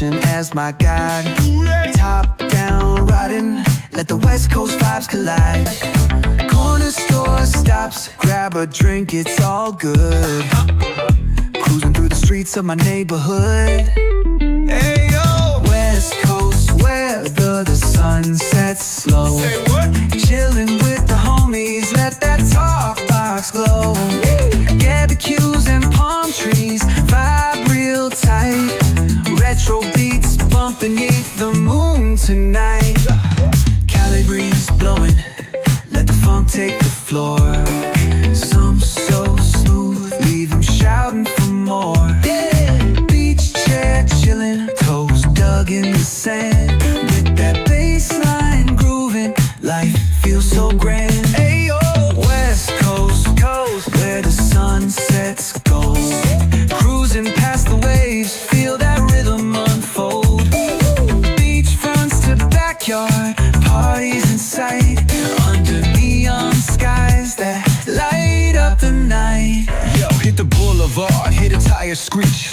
ocean as my guide. Top down riding, let the West Coast vibes collide. Corner store stops, grab a drink, it's all good. Cruising through the streets of my neighborhood. Hey yo! West Coast weather, the sun sets slow. Say what? Chilling with the homies, let that talk box glow. Barbecues and palm trees, vibe real tight. Retro beats bumping beneath the moon tonight. Cali breeze blowing, let the funk take the floor. Some so smooth, leave them shouting for more. Beach chair chilling, toes dug in the sand. With that bass line grooving, life feels so grand. Ayo, West Coast, where the sun sets gold. Cruising past the waves, feel that rhythm unfold. Beachfronts to backyard, parties in sight. Under neon skies that light up the night. Yo, hit the boulevard, hit a tire screech.